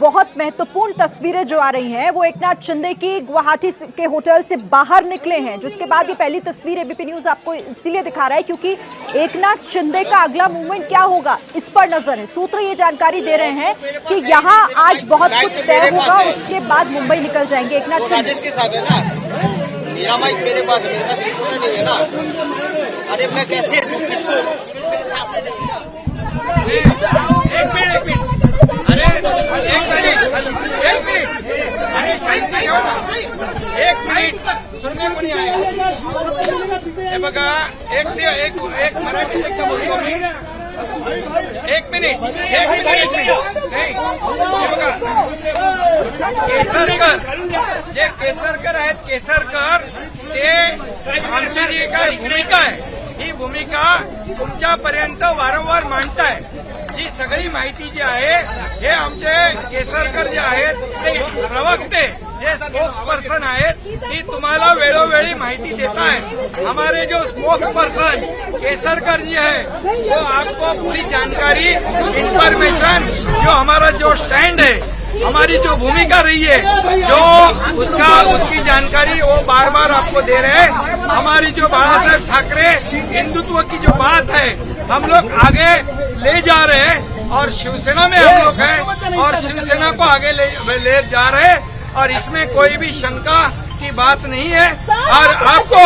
बहुत महत्वपूर्ण तस्वीरें जो आ रही हैं वो एकनाथ शिंदे की गुवाहाटी के होटल से बाहर निकले हैं, जिसके बाद ये पहली तस्वीर एबीपी न्यूज आपको इसीलिए दिखा रहा है क्योंकि एकनाथ शिंदे का अगला मूवमेंट क्या होगा इस पर नजर है। सूत्र ये जानकारी दे रहे हैं कि यहाँ आज बहुत कुछ तय होगा, उसके बाद मुंबई निकल जाएंगे एकनाथ शिंदे। राजेश के साथ है ना, मेरा माइक मेरे पास है, मेरे साथ रिकॉर्डर नहीं है ना। अरे मैं कैसे किसको मेरे साथ नहीं है। एक मिनट अरे एक मिनिट अरे शांती ठेवा ना, एक मिनिट सुनने को नहीं आया। हे बघा, एक मराठी एकदा बोलतो मी, एक मिनिट नाही, हे बघा केसरकर, जे केसरकर आहेत, केसरकर ते आमची जी काय भूमिका आहे ही भूमिका तुमच्यापर्यंत वारंवार मांडताय। जी सगळी माहिती जी आहे हे आमचे केसरकर जे आहेत प्रवक्ते, जे स्पोक्स पर्सन आहेत, ती तुम्हाला वेळोवेळी माहिती देता है। हमारे जो स्पोक्स पर्सन केसरकर जी है वो आपको पूरी जानकारी, इंफॉर्मेशन, जो हमारा जो स्टैंड है, हमारी जो भूमिका रही है, जो उसकी जानकारी वो बार बार आपको दे रहे हैं। हमारी जो बाला साहेब ठाकरे हिंदुत्व की जो बात है हम लोग आगे ले जा रहे हैं और शिवसेना में हम लोग हैं और शिवसेना को आगे ले जा रहे हैं और इसमें कोई भी शंका की बात नहीं है। और आपको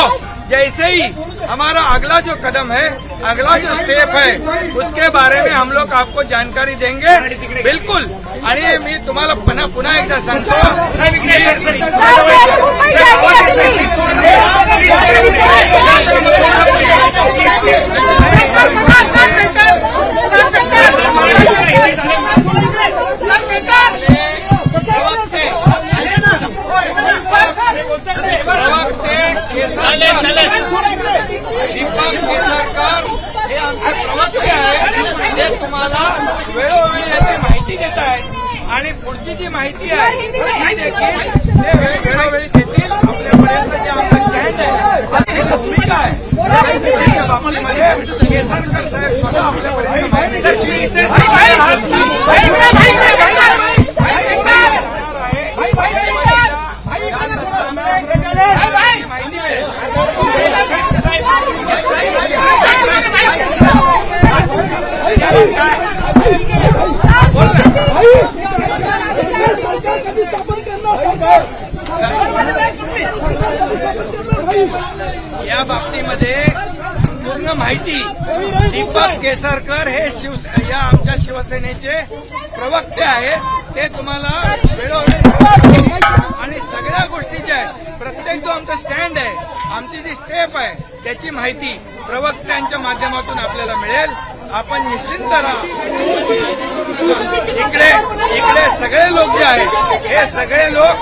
जैसे ही हमारा अगला जो कदम है, अगला जो स्टेप है, उसके बारे में हम लोग आपको जानकारी देंगे बिल्कुल। आणि मी तुम्हाला पुन्हा एकदा सांगतो, दीपक केसरकर हे आमचे प्रवक्ते आहेत, ते तुम्हाला वेळोवेळी याची माहिती देत आहेत आणि पुढची जी माहिती आहे ती देखील ते वेळोवेळी देतील। आपल्यापर्यंत जे आमचं स्टँड आहे, आपली भूमिका आहे त्या बाबतीमध्ये केसरकर साहेब स्वतः आपल्यापर्यंत माहिती देतील। या बाबतीमध्ये पूर्ण माहिती दीपक केसरकर हे या आमच्या शिवसेनेचे प्रवक्ते आहेत, ते तुम्हाला वेळोवेळी आणि सगळ्या गोष्टीच्या आहे, प्रत्येक जो आमचा स्टँड आहे, आमची जी स्टेप आहे त्याची माहिती प्रवक्त्यांच्या माध्यमातून आपल्याला मिळेल। आपण निश्चिंत राहा। इकडे सगळे लोक जे आहेत हे सगळे लोक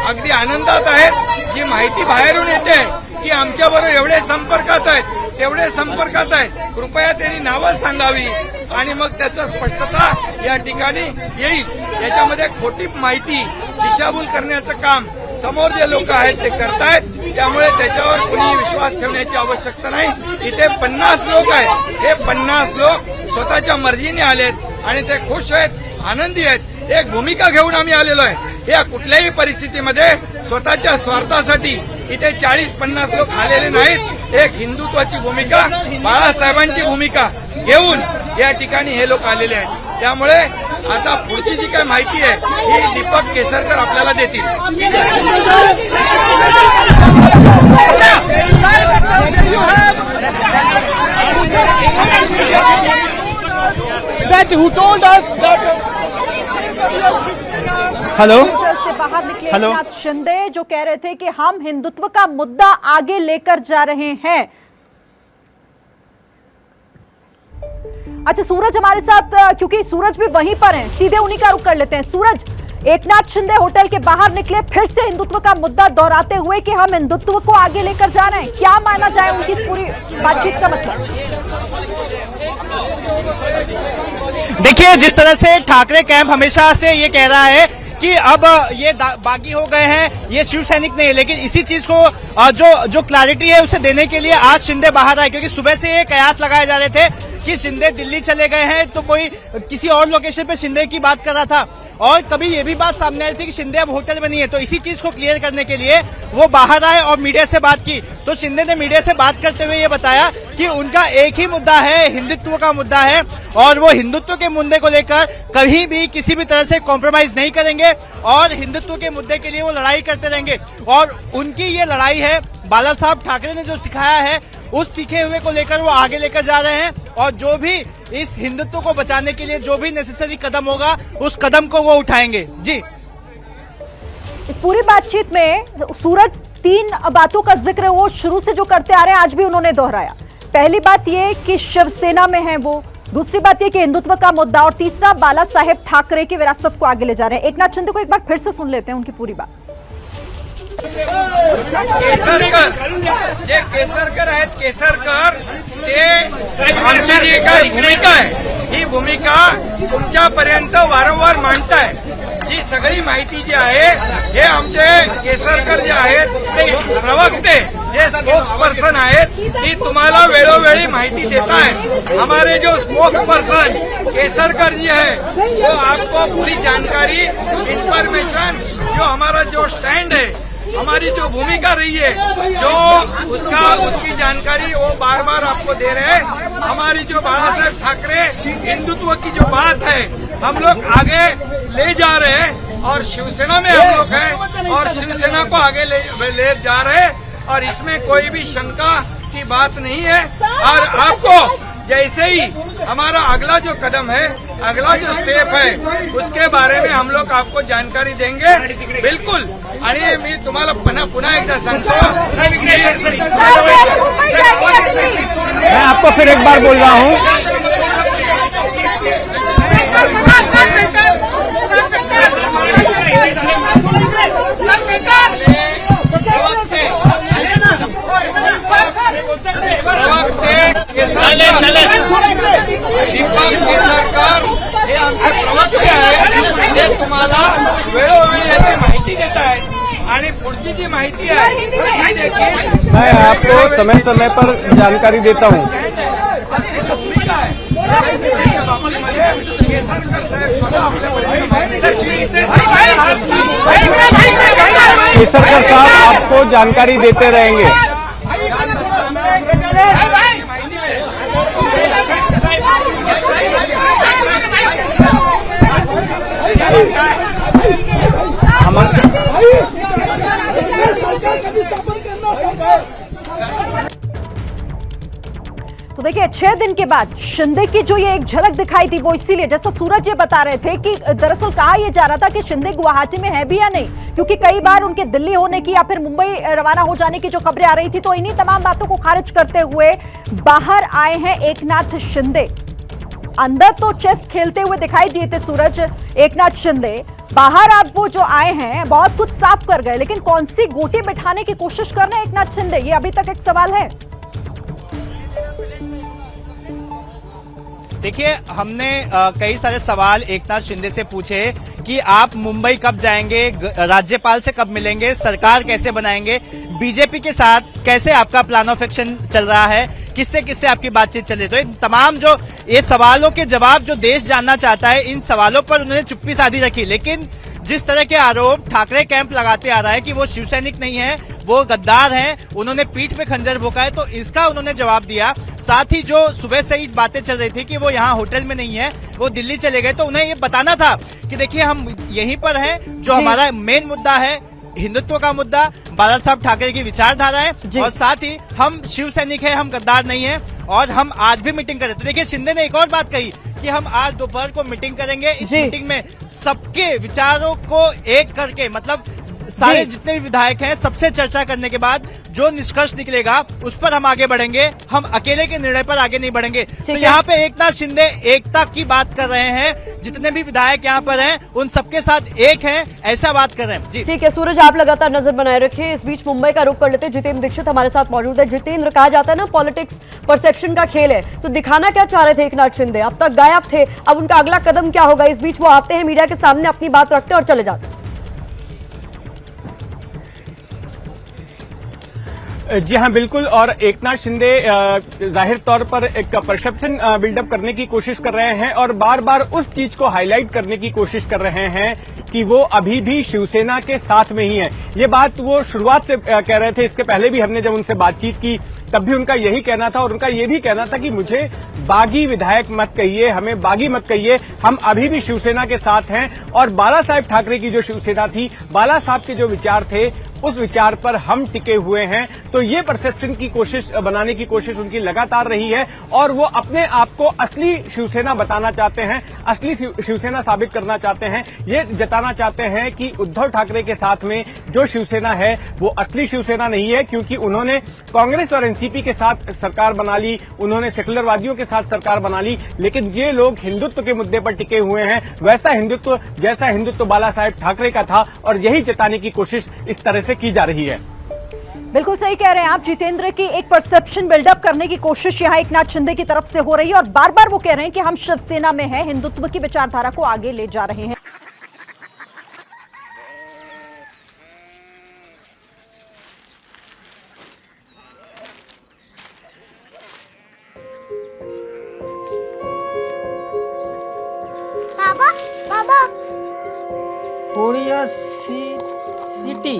अगदी आनंदात आहेत। जी माहिती बाहेरून येते की आमच्याबरोबर एवढे संपर्कात आहेत, तेवढे संपर्कात आहेत, कृपया त्यांनी नावं सांगावी आणि मग त्याचं स्पष्टता या ठिकाणी येईल। याच्यामध्ये खोटी माहिती दिशाभूल करण्याचं काम समोर जे लोक आहेत ते करतायत, त्यामुळे त्याच्यावर कुणी विश्वास ठेवण्याची आवश्यकता नाही। इथे 50 लोक आहेत, हे 50 लोक स्वतःच्या मर्जीने आलेत आणि ते खुश आहेत, आनंदी आहेत। एक भूमिका घेऊन आम्ही आलेलो आहे। या कुठल्याही परिस्थितीमध्ये स्वतःच्या स्वार्थासाठी इथे 40-50 लोक आलेले नाहीत। एक हिंदुत्वाची भूमिका, बाळासाहेबांची भूमिका घेऊन या ठिकाणी हे लोक आलेले आहेत। त्यामुळे आता पुढची जी काय माहिती आहे ही दीपक केसरकर आपल्याला देतील। हेलो से बाहर निकले एकनाथ शिंदे जो कह रहे थे कि हम हिंदुत्व का मुद्दा आगे लेकर जा रहे हैं। अच्छा, सूरज हमारे साथ, क्योंकि सूरज भी वहीं पर हैं, सीधे उन्हीं का रुख कर लेते हैं। सूरज, एकनाथ शिंदे होटल के बाहर निकले फिर से हिंदुत्व का मुद्दा दोहराते हुए कि हम हिंदुत्व को आगे लेकर जा रहे हैं, क्या माना जाए उनकी पूरी बातचीत का मतलब? देखिए, जिस तरह से ठाकरे कैंप हमेशा से ये कह रहा है कि अब ये बागी हो गए हैं, ये शिव सैनिक नहीं है, लेकिन इसी चीज को जो क्लैरिटी है उसे देने के लिए आज शिंदे बाहर आए, क्योंकि सुबह से ये कयास लगाए जा रहे थे कि शिंदे दिल्ली चले गए हैं, तो कोई किसी और लोकेशन पे शिंदे की बात कर रहा था, और कभी ये भी बात सामने आई थी कि शिंदे अब होटल में नहीं है। तो इसी चीज को क्लियर करने के लिए वो बाहर आए और मीडिया से बात की। तो शिंदे ने मीडिया से बात करते हुए ये बताया कि उनका एक ही मुद्दा है, हिंदुत्व का मुद्दा है, और वो हिंदुत्व के मुद्दे को लेकर कभी भी किसी भी तरह से कॉम्प्रोमाइज नहीं करेंगे और हिंदुत्व के मुद्दे के लिए वो लड़ाई करते रहेंगे। और उनकी ये लड़ाई है, बाला साहब ठाकरे ने जो सिखाया है उस सीखे हुए को लेकर वो आगे लेकर जा रहे हैं, और जो भी इस हिंदुत्व को बचाने के लिए जो भी नेसेसरी कदम होगा उस कदम को वो उठाएंगे। जी, इस पूरी बातचीत में सूरज 3 बातों का जिक्र वो शुरू से जो करते आ रहे हैं आज भी उन्होंने दोहराया। पहली बात ये कि शिवसेना में है वो, दूसरी बात ये कि हिंदुत्व का मुद्दा, और तीसरा बाला साहेब ठाकरे की विरासत को आगे ले जा रहे हैं। एकनाथ शिंदे को एक बार फिर से सुन लेते हैं उनकी पूरी बात। केसरकर आहेत, केसरकर ते आमची जी काही भूमिका आहे ही भूमिका तुमच्यापर्यंत वारंवार मांडताय। जी सगळी माहिती जी आहे हे आमचे केसरकर जे आहेत प्रवक्ते, जे स्पोक्स पर्सन आहेत, ती तुम्हाला वेळोवेळी माहिती देता है। हमारे जो स्पोक्स पर्सन केसरकर जी है वो आपको पूरी जानकारी, इंफॉर्मेशन, जो हमारा जो स्टैंड है, हमारी जो भूमिका रही है, जो उसकी जानकारी वो बार बार आपको दे रहे हैं। हमारी जो बाला साहेब ठाकरे हिंदुत्व की जो बात है हम लोग आगे ले जा रहे हैं, और शिवसेना में हम लोग हैं और शिवसेना को आगे ले जा रहे हैं, और इसमें कोई भी शंका की बात नहीं है। और आपको जैसे ही हमारा अगला जो कदम है, अगला जो स्टेप है, उसके बारे में हम लोग आपको जानकारी देंगे बिल्कुल। आणि मी तुम्हाला पुन्हा एकदा सांगतो, मैं आपको फिर एक बार बोल रहा हूँ, दीपक केसरकर हे आमचे प्रवक्ते आहेत, ते तुम्हाला वेळोवेळी याची माहिती देत आहेत, आणि पुढची जी माहिती आहे ती देखील मैं आपको समय समय पर जानकारी देता हूँ। भूमिका आहे केसरकर साहेब स्वतः आपल्यापर्यंत माहिती केसरकर साहब आपको जानकारी देते रहेंगे। तो देखिए 6 दिन के बाद शिंदे की जो ये एक झलक दिखाई थी वो इसीलिए, जैसा सूरज ये बता रहे थे कि दरअसल कहा यह जा रहा था कि शिंदे गुवाहाटी में है भी या नहीं, क्योंकि कई बार उनके दिल्ली होने की या फिर मुंबई रवाना हो जाने की जो खबरें आ रही थी। तो इन्हीं तमाम बातों को खारिज करते हुए बाहर आए हैं एकनाथ शिंदे। अंदर तो चेस खेलते हुए दिखाई दिए थे सूरज एकनाथ शिंदे, बाहर अब वो जो आए हैं बहुत कुछ साफ कर गए, लेकिन कौन सी गोटी बिठाने की कोशिश कर रहे हैं एकनाथ शिंदे, ये अभी तक एक सवाल है। देखिए, हमने कई सारे सवाल एकनाथ शिंदे से पूछे कि आप मुंबई कब जाएंगे, राज्यपाल से कब मिलेंगे, सरकार कैसे बनाएंगे, बीजेपी के साथ कैसे आपका प्लान ऑफ एक्शन चल रहा है, किससे किससे आपकी बातचीत चल रही है। तो इन तमाम जो ये सवालों के जवाब जो देश जानना चाहता है, इन सवालों पर उन्होंने चुप्पी साधी रखी। लेकिन जिस तरह के आरोप ठाकरे कैंप लगाते आ रहा है कि वो शिव सैनिक नहीं है, वो गद्दार हैं, उन्होंने पीठ पे खंजर भोंका है, तो इसका उन्होंने जवाब दिया। साथ ही जो सुबह से ही बातें चल रही थी कि वो यहाँ होटल में नहीं है, वो दिल्ली चले गए, तो उन्हें ये बताना था कि देखिए हम यहीं पर हैं, जो हमारा मेन मुद्दा है हिंदुत्व का मुद्दा, बाला साहब ठाकरे की विचारधारा है, और साथ ही हम शिव सैनिक है, हम गद्दार नहीं है, और हम आज भी मीटिंग करें। तो देखिए शिंदे ने एक और बात कही कि हम आज दोपहर को मीटिंग करेंगे, इस मीटिंग में सबके विचारों को एक करके, मतलब सारे जितने भी विधायक हैं सबसे चर्चा करने के बाद जो निष्कर्ष निकलेगा उस पर हम आगे बढ़ेंगे, हम अकेले के निर्णय पर आगे नहीं बढ़ेंगे। तो यहाँ पे एकनाथ शिंदे एकता की बात कर रहे हैं, जितने भी विधायक यहाँ पर हैं उन सबके साथ एक हैं, ऐसा बात कर रहे हैं। जी ठीक है सूरज, आप लगातार नजर बनाए रखिए। इस बीच मुंबई का रुख कर लेते हैं, जितेंद्र दीक्षित हमारे साथ मौजूद है। जितेंद्र, कहा जाता है ना पॉलिटिक्स परसेप्शन का खेल है, तो दिखाना क्या चाह रहे थे एकनाथ शिंदे? अब तक गायब थे, अब उनका अगला कदम क्या होगा? इस बीच वो आते हैं, मीडिया के सामने अपनी बात रखते हैं और चले जाते हैं। जी हाँ, बिल्कुल। और एकनाथ शिंदे जाहिर तौर पर एक परसेप्शन बिल्डअप करने की कोशिश कर रहे हैं और बार बार उस चीज को हाईलाइट करने की कोशिश कर रहे हैं कि वो अभी भी शिवसेना के साथ में ही है। ये बात वो शुरुआत से कह रहे थे। इसके पहले भी हमने जब उनसे बातचीत की तब भी उनका यही कहना था और उनका ये भी कहना था कि मुझे बागी विधायक मत कहिए, हमें बागी मत कहिए, हम अभी भी शिवसेना के साथ हैं। और बाला साहेब ठाकरे की जो शिवसेना थी, बाला साहब के जो विचार थे, उस विचार पर हम टिके हुए हैं। तो ये परसेप्शन की कोशिश बनाने की कोशिश उनकी लगातार रही है और वो अपने आप को असली शिवसेना बताना चाहते हैं, असली शिवसेना साबित करना चाहते हैं। ये जताना चाहते हैं कि उद्धव ठाकरे के साथ में जो शिवसेना है वो असली शिवसेना नहीं है, क्योंकि उन्होंने कांग्रेस और एनसीपी के साथ सरकार बना ली, उन्होंने सेकुलरवादियों के साथ सरकार बना ली, लेकिन ये लोग हिंदुत्व के मुद्दे पर टिके हुए हैं, वैसा हिंदुत्व जैसा हिंदुत्व बाला साहेब ठाकरे का था। और यही जताने की कोशिश इस तरह से की जा रही है। बिल्कुल सही कह रहे हैं आप जितेंद्र की एक परसेप्शन बिल्डअप करने की कोशिश यहां एकनाथ शिंदे की तरफ से हो रही है और बार बार वो कह रहे हैं कि हम शिवसेना में हैं, हिंदुत्व की विचारधारा को आगे ले जा रहे हैं। बाबा बाबा कोरिया सिटी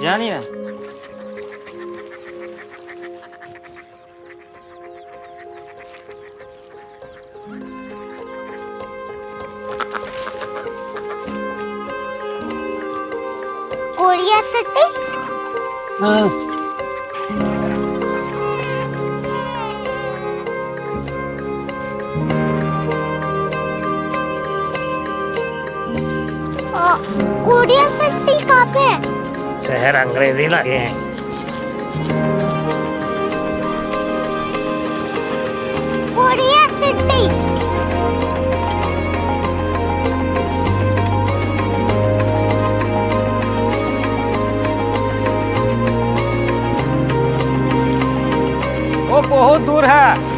জানি না कोरिया सिटी कोरिया सिटी कहाँ पे है? शहर अंग्रेजी लगे हैं। कोरिया सिटी वो बहुत दूर है।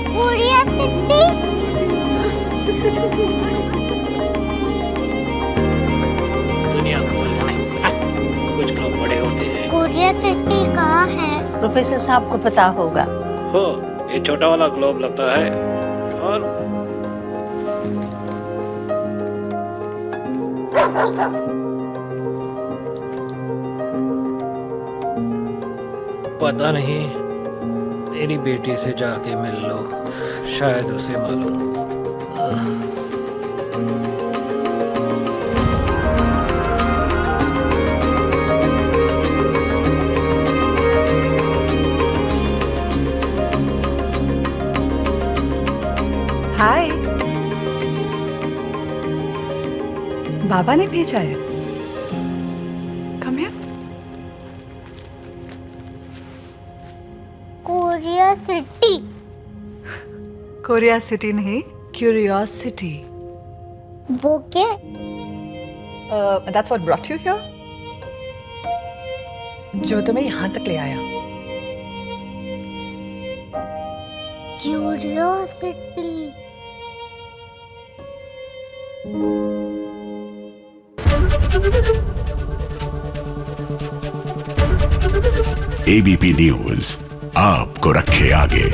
कोरिया सिटी दुनिया को बोलना है, कुछ लोग बड़े होते हैं। कोरिया सिटी कहाँ है? प्रोफेसर साहब को पता होगा। हो, ये छोटा वाला ग्लोब लगता है और पता नहीं, मेरी बेटी से जाके मिल लो, शायद उसे मालूम हो। हाय, बाबा ने भेजा है। Come here. Korea city Korea city नहीं, क्यूरियोसिटी। वो क्या? That's what brought you here, जो तुम्हें यहाँ तक ले आया। क्यूरियोसिटी एबीपी न्यूज आपको रखे आगे।